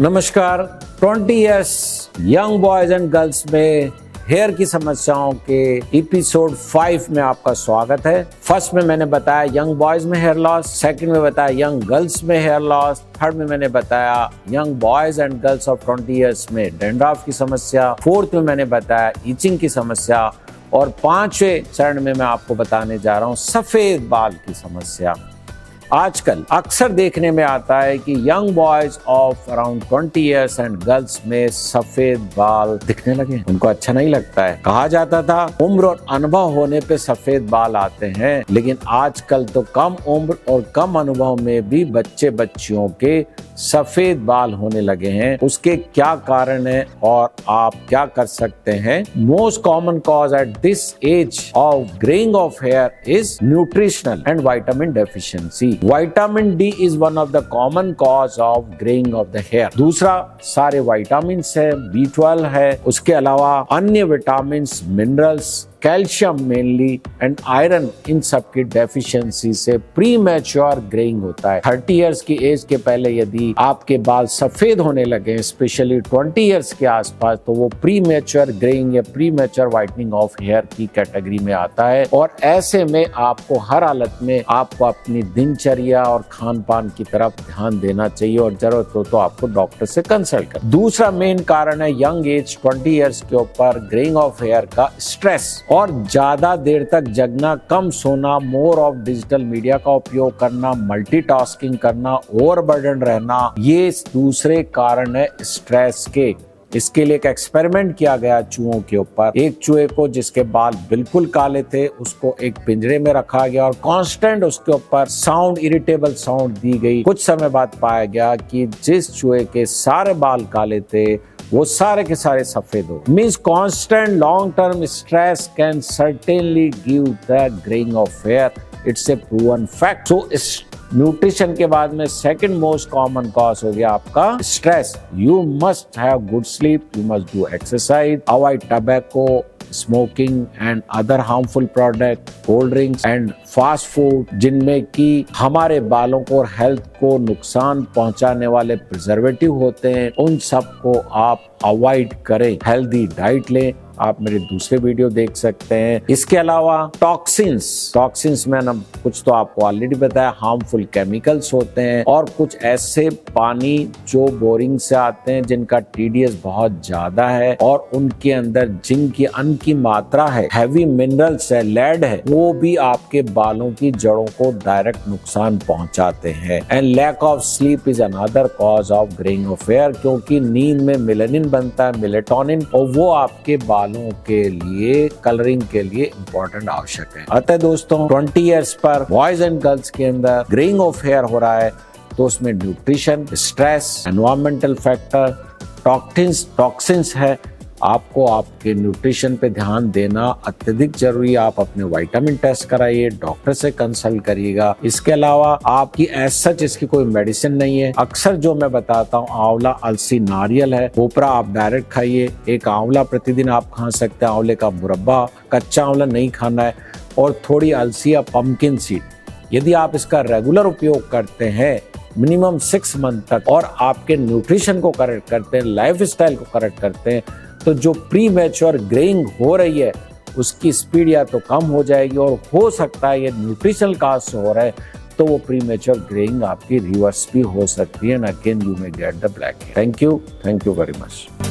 नमस्कार। 20 years young boys and girls में hair की समस्याओं के एपिसोड 5 में आपका स्वागत है। फर्स्ट में मैंने बताया यंग बॉयज में हेयर लॉस, सेकंड में बताया यंग गर्ल्स में हेयर लॉस, थर्ड में मैंने बताया young boys and girls of 20 years में डैंड्रफ की समस्या, फोर्थ में मैंने बताया इचिंग की समस्या और पांचवें चरण में मैं आपको बताने जा रहा हूँ सफेद बाल की समस्या। आजकल अक्सर देखने में आता है कि young boys of around 20 years and girls में सफेद बाल दिखने लगे। उनको अच्छा नहीं लगता है। कहा जाता था उम्र और अनुभव होने पे सफेद बाल आते हैं, लेकिन आजकल तो कम उम्र और कम अनुभव में भी बच्चे बच्चियों के सफेद बाल होने लगे हैं। उसके क्या कारण है और आप क्या कर सकते हैं? Most common cause at this age of greying of hair is nutritional and vitamin deficiency. Vitamin D is one of the common cause of greying of the hair. दूसरा सारे विटामिन है, B12 है, उसके अलावा अन्य vitamin, minerals, calcium mainly and iron, इन सब की डेफिशिएंसी से प्री मैच्योर ग्रेइंग होता है। 30 इयर्स की एज के पहले यदि आपके बाल सफेद होने लगे, स्पेशली 20 इयर्स के आसपास, तो वो प्री मैच्योर ग्रेइंग या premature whitening of hair की कैटेगरी में आता है। और ऐसे में आपको हर हालत में आपको अपनी दिनचर्या और खान पान की तरफ ध्यान देना चाहिए और जरूरत हो तो आपको डॉक्टर से कंसल्ट कर। दूसरा मेन कारण है यंग एज 20 इयर्स के ऊपर ग्रेइंग ऑफ हेयर का स्ट्रेस और ज्यादा देर तक जगना, कम सोना, मोर ऑफ डिजिटल मीडिया का उपयोग करना, मल्टीटास्किंग करना, ओवरबर्डन रहना, ये दूसरे कारण है स्ट्रेस के। इसके लिए एक एक्सपेरिमेंट किया गया चूहों के ऊपर। एक चूहे को जिसके बाल बिल्कुल काले थे उसको एक पिंजरे में रखा गया और कांस्टेंट उसके ऊपर साउंड, इरिटेबल साउंड दी गई। कुछ समय बाद पाया गया कि जिस चूहे के सारे बाल काले थे वो सारे के सारे सफेद हो। Means constant long term stress can certainly give the greying of hair. It's a proven fact. So nutrition के बाद में सेकंड मोस्ट कॉमन कॉज हो गया आपका stress. You must have good sleep, you must do exercise, avoid tobacco, smoking and other harmful product, cold drinks and fast food, जिनमें कि हमारे बालों को और हेल्थ को नुकसान पहुंचाने वाले प्रिजर्वेटिव होते हैं, उन सब को आप अवॉइड करें। हेल्दी डाइट लें। आप मेरे दूसरे वीडियो देख सकते हैं। इसके अलावा टॉक्सिन्स में ना कुछ तो आपको ऑलरेडी बताया, हार्मफुल केमिकल्स होते हैं और कुछ ऐसे पानी जो बोरिंग से आते हैं जिनका TDS बहुत ज्यादा है और उनके अंदर जिंक की अन की मात्रा है, हैवी मिनरल्स है, लेड है, वो भी आपके बालों की जड़ों को डायरेक्ट नुकसान पहुंचाते हैं। And lack of sleep is another cause of greying of hair, क्योंकि नींद में मेलानिन बनता है, मेलेटोनिन, और वो आपके बालों के लिए कलरिंग के लिए इंपॉर्टेंट आवश्यक है। अतः दोस्तों 20 इयर्स पर बॉयज एंड गर्ल्स के अंदर ग्रेइंग ऑफ हेयर हो रहा है तो उसमें nutrition, stress, environmental factor, toxins है। आपको आपके न्यूट्रिशन पे ध्यान देना अत्यधिक जरूरी है। आप अपने विटामिन टेस्ट कराइए, डॉक्टर से कंसल्ट करिएगा। इसके अलावा आपकी एज सच इसकी कोई मेडिसिन नहीं है। अक्सर जो मैं बताता हूँ, आंवला, अलसी, नारियल है, कोपरा आप डायरेक्ट खाइए। एक आंवला प्रतिदिन आप खा सकते हैं। आंवले का मुरब्बा, कच्चा आंवला नहीं खाना है, और थोड़ी अलसी या पम्पकिन सीड। यदि आप इसका रेगुलर उपयोग करते हैं मिनिमम 6 मंथ तक और आपके न्यूट्रिशन को करेक्ट करते हैं, लाइफ स्टाइल को करेक्ट करते हैं, तो जो प्री मैच्योर ग्रेइंग हो रही है उसकी स्पीड या तो कम हो जाएगी और हो सकता है ये न्यूट्रिशनल काज से हो रहा है तो वो प्री मैच्योर ग्रेइंग आपकी रिवर्स भी हो सकती है। And again you may get the black hair. Thank you very much.